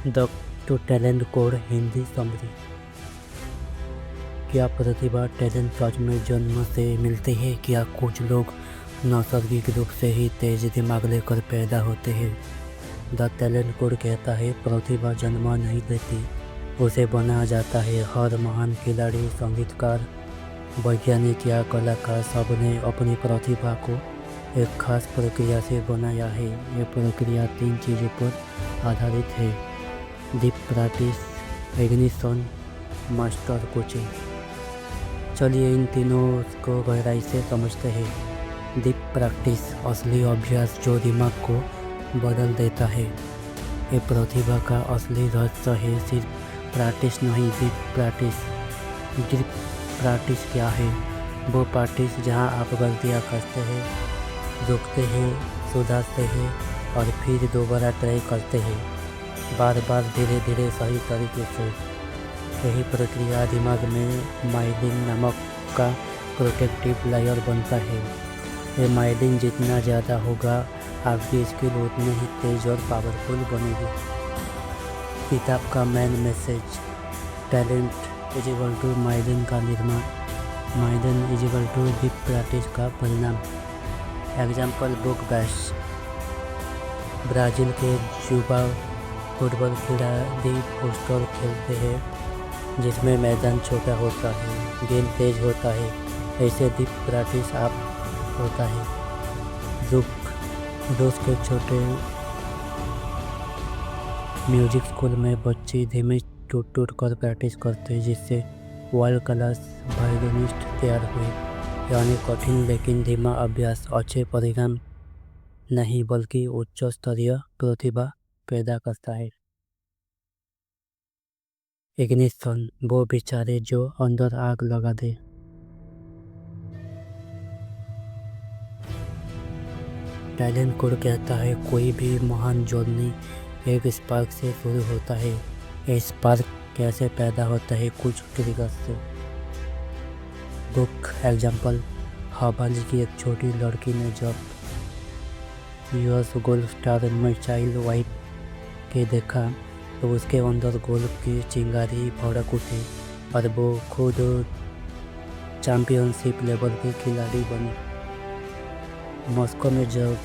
The two talent code Hindi summary. क्या प्रतिभा talent सच में जन्म से मिलती है? क्या कुछ लोग नैसर्गिक रूप से ही तेज दिमाग लेकर पैदा होते हैं? द टैलेंट कोड कहता है प्रतिभा जन्म नहीं लेती, उसे बनाया जाता है। हर महान खिलाड़ी, संगीतकार, वैज्ञानिक या कलाकार सबने अपनी प्रतिभा को एक खास प्रक्रिया से बनाया है। ये प्रक्रिया 3 चीज़ों पर आधारित है: deep practice, ignition, master coaching. चलिए इन तीनों को गहराई से समझते हैं। डीप प्रैक्टिस, असली अभ्यास जो दिमाग को बदल देता है। ये प्रतिभा का असली रहस्य है, सिर्फ प्रैक्टिस नहीं, डीप प्रैक्टिस। डीप प्रैक्टिस क्या है? वो प्रैक्टिस जहाँ आप गलतियाँ करते हैं, रुकते हैं, सुधारते हैं और फिर दोबारा ट्राई करते हैं, बार बार धीरे धीरे सही तरीके से। यही प्रक्रिया दिमाग में माइलिन नामक का प्रोटेक्टिव लेयर बनता है। ये माइलिन जितना ज़्यादा होगा, आपकी स्किल उतनी ही तेज और पावरफुल बनेगी। किताब का main message: talent is equal to myelin का निर्माण, myelin is equal to deep practice का परिणाम। Example book bash. ब्राज़ील के युवा फुटबॉल खिलाड़ी फुटबॉल खेलते हैं जिसमें मैदान छोटा होता है, गेंद तेज होता है। ऐसे डीप प्रैक्टिस आप होता है। दोस्त के छोटे म्यूजिक स्कूल में बच्चे धीमे टूट कर प्रैक्टिस करते हैं, जिससे वर्ल्ड क्लास वायलिनिस्ट तैयार हुए। यानी कठिन लेकिन धीमा अभ्यास अच्छे परिणाम नहीं बल्कि उच्च स्तरीय प्रतिभा पैदा करता है। इग्निशन, वो बेचारे जो अंदर आग लगा दे। टैलेंट कोड कहता है कोई भी महान जर्नी एक स्पार्क से शुरू होता है। ये स्पार्क कैसे पैदा होता है? कुछ ट्रिगर से। बुक एग्जाम्पल: हवाली की एक छोटी लड़की ने जब US golf star missile white के देखा तो उसके अंदर गोल्फ की चिंगारी भड़क उठी और वो खुद चैंपियनशिप लेवल की खिलाड़ी बनी। मॉस्को में जब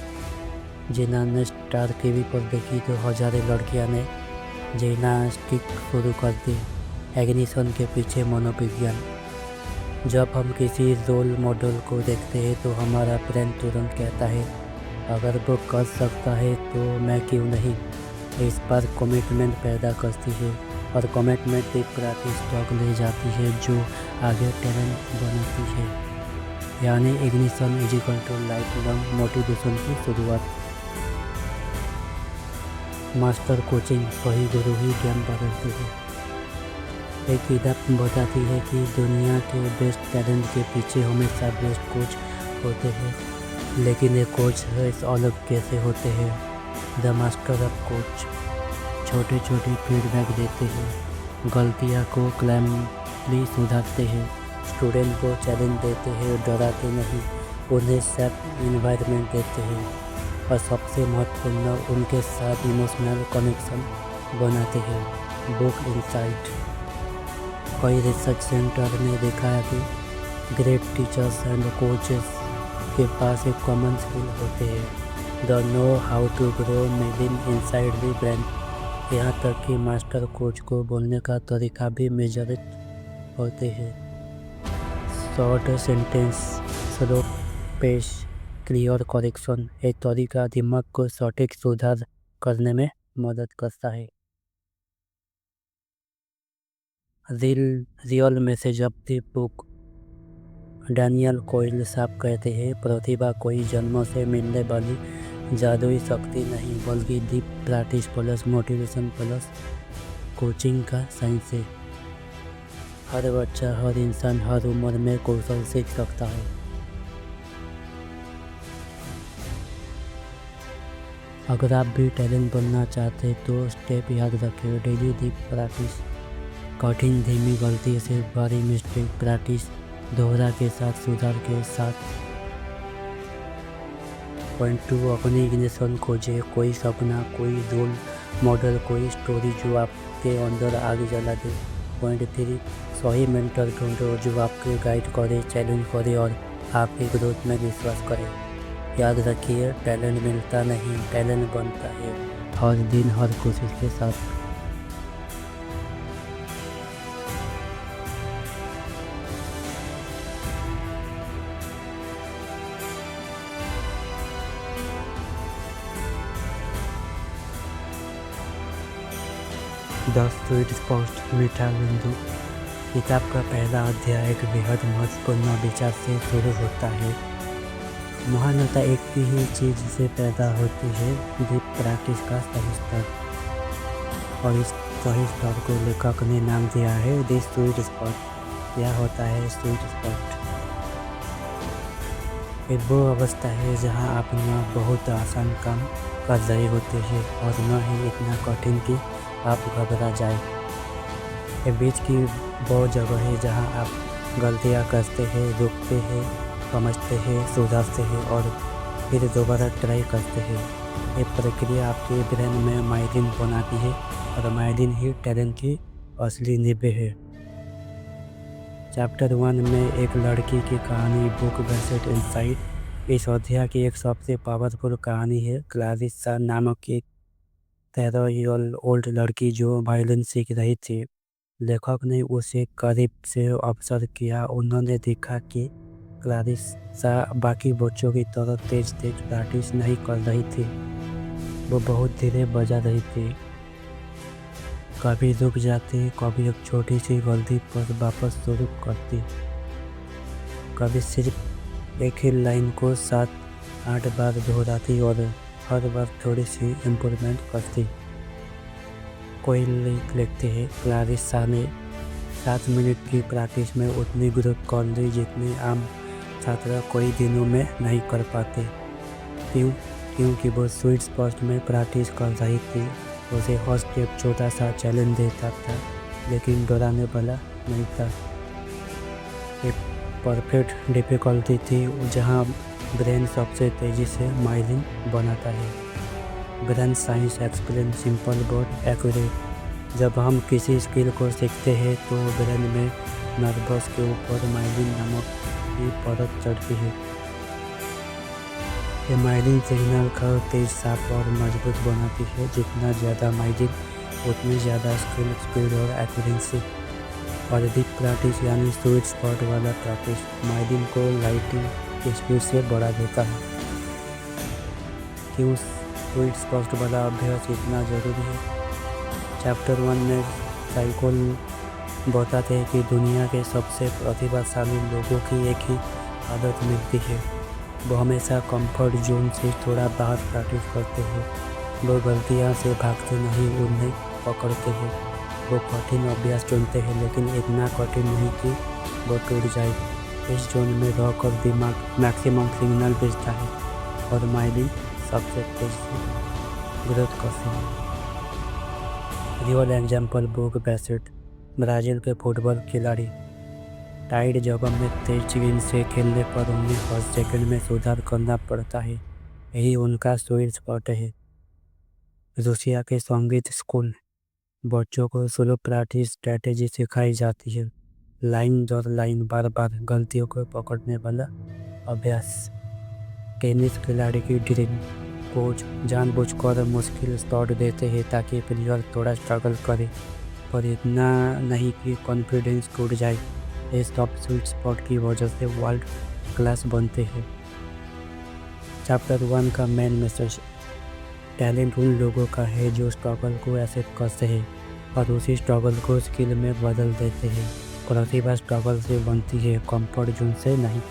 जीना ने स्टार टीवी पर देखी तो हजारों लड़कियां ने जिम्नास्टिक शुरू कर दी। इग्निशन के पीछे मनोविज्ञान: जब हम किसी रोल मॉडल को देखते हैं तो हमारा ब्रेन तुरंत कहता है अगर वो कर सकता है तो मैं क्यों नहीं। इस पर कमिटमेंट पैदा करती है और कमिटमेंट डीप प्रैक्टिस तक ले जाती है जो आगे टैलेंट बनाती है। यानी ignition is equal to life long motivation की शुरुआत। मास्टर कोचिंग, वही गुरु ही ज्ञान बदलती है। एक किताब बताती है कि दुनिया के बेस्ट टैलेंट के पीछे हमेशा बेस्ट कोच होते हैं, लेकिन ये कोच अलग कैसे होते हैं? द मास्टर ऑफ कोच छोटे छोटे फीडबैक देते हैं, गलतियाँ को क्लैमली सुधारते हैं, स्टूडेंट को चैलेंज देते हैं, डराते नहीं, उन्हें सेफ इन्वायरमेंट देते हैं और सबसे महत्वपूर्ण उनके साथ इमोशनल कनेक्शन बनाते हैं। बुक इनसाइट: कई रिसर्च सेंटर ने देखा है कि ग्रेट टीचर्स एंड कोचेस के पास एक कॉमन स्किल होते हैं, the know how to grow myelin inside the brain. यहाँ तक कि मास्टर कोच को बोलने का तरीका भी मेजरित होते हैं। Short sentence, slow pace, clear correction. ये तरीका दिमाग को सटीक सुधार करने में मदद करता है। Real message of the book: Daniel Coyle साहब कहते हैं प्रतिभा कोई जन्म से मिलने वाली जादुई शक्ति नहीं बल्कि deep practice plus motivation plus coaching का साइंस है। हर बच्चा, हर इंसान, हर उम्र में कौशल सीख सकता है। अगर आप भी टैलेंट बनना चाहते हैं तो स्टेप याद रखें: डेली डीप प्रैक्टिस, कठिन धीमी गलती से बड़ी मिस्टेक, प्रैक्टिस दोहरा के साथ सुधार के साथ। पॉइंट 2, अपनी इग्निशन खोजें। कोई सपना, कोई गोल मॉडल कोई स्टोरी जो आपके अंदर आग जला दे। पॉइंट 3, सही मेंटर ढूंढो जो आपके गाइड करे, चैलेंज करे और आपकी ग्रोथ में विश्वास करे। याद रखिए, टैलेंट मिलता नहीं, टैलेंट बनता है हर दिन, हर कोशिश के साथ। द स्वीट स्पॉट, मीठा बिंदु। किताब का पहला अध्याय एक बेहद महत्वपूर्ण विचार से शुरू होता है। महानता एक ही चीज से पैदा होती है, डीप प्रैक्टिस का सही स्तर। और इस सही स्तर को लेखक ने नाम दिया है द स्वीट स्पॉट। यह होता है स्वीट स्पॉट। एक वो अवस्था है जहां आप न बहुत आसान काम कर रहे होते हैं और न ही इतना कठिन कि आप घबरा जाए। ये बीच की वो जगह है जहां आप गलतियां करते हैं, रुकते हैं, समझते हैं, सुधारते हैं और फिर दोबारा ट्राई करते हैं। ये प्रक्रिया आपके ब्रेन में माइलिन बनाती है और माइलिन ही टैलेंट की असली नींव है। चैप्टर 1 में एक लड़की की कहानी, बुक बेस्ड इनसाइट। इस अध्याय की एक सबसे पावरफुल कहानी है क्लारिसा नामक एक 13-year-old लड़की जो वायलिन सीख रही थी। लेखक ने उसे करीब से ऑब्जर्व किया। उन्होंने देखा कि क्लारिसा बाकी बच्चों की तरह तेज प्रैक्टिस नहीं कर रही थी। वो बहुत धीरे बजा रही थी, कभी रुक जाती, कभी एक छोटी सी गलती पर वापस शुरू करती, कभी सिर्फ एक ही लाइन को 7-8 बार दोहराती और हर बार थोड़ी सी इम्प्रूवमेंट करती। कोई लिखते हैं, क्लारिसा ने 7 मिनट की प्रैक्टिस में उतनी ग्रोथ कर ली जितनी आम छात्र कई दिनों में नहीं कर पाते। क्योंकि वो स्वीट स्पॉट में प्रैक्टिस कर रही थी। उसे हर स्टेप छोटा सा चैलेंज देता था, लेकिन डराने वाला नहीं था। एक परफेक्ट डिफिकल्टी थी जहाँ ब्रेन सबसे तेज़ी से माइलिन बनाता है। Brain science explain simple but accurate. जब हम किसी स्किल को सीखते हैं तो ब्रेन में नर्वस के ऊपर माइलिन नामक की परत चढ़ती है। ये माइलिन सिग्नल का तेज, साफ और मजबूत बनाती है। जितना ज़्यादा माइलिन, उतनी ज़्यादा स्किल, स्पीड और एक्यूरेंसी। और अधिक प्रैक्टिस यानी स्वीट स्पॉट वाला प्रैक्टिस माइलिन को लाइटिंग स्पीड से बढ़ा देता है। क्यों स्वीट स्पॉट वाला अभ्यास इतना ज़रूरी है? चैप्टर 1 में साइकोल बताते हैं कि दुनिया के सबसे प्रतिभाशाली लोगों की एक ही आदत मिलती है। वो हमेशा कंफर्ट जोन से थोड़ा बाहर प्रैक्टिस करते हैं। वो गलतियाँ से भागते नहीं, उन्हें पकड़ते हैं। वो कठिन अभ्यास चुनते हैं, लेकिन इतना कठिन नहीं कि वो टूट जाए। इस जोन में रहकर दिमाग मैक्सिमम सिग्नल भेजता है और माइलिन सबसे तेज ग्रोथ करते हैं। Real example, book based. Brazil के फुटबॉल खिलाड़ी टाइट जगह में तेज गेंद से खेलने पर उन्हें हर सेकंड में सुधार करना पड़ता है। यही उनका स्वीट स्पॉट है। रूसिया के संगीत स्कूल, बच्चों को स्लो प्रैक्टिस स्ट्रेटेजी सिखाई जाती है। लाइन दर लाइन, बार बार गलतियों को पकड़ने वाला अभ्यास। टेनिस खिलाड़ी की ड्रिल, कोच जानबूझकर मुश्किल शॉट देते हैं ताकि प्लेयर थोड़ा स्ट्रगल करे, पर इतना नहीं कि कॉन्फिडेंस टूट जाए। ये सब स्वीट स्पॉट की वजह से वर्ल्ड क्लास बनते हैं। चैप्टर 1 का मेन मैसेज, टैलेंट उन लोगों का है जो स्ट्रगल को एक्सेप्ट करते हैं और उसी स्ट्रगल को स्किल में बदल देते हैं। प्रतिभा स्ट्रगल से बनती है, कंफर्ट जोन से नहीं।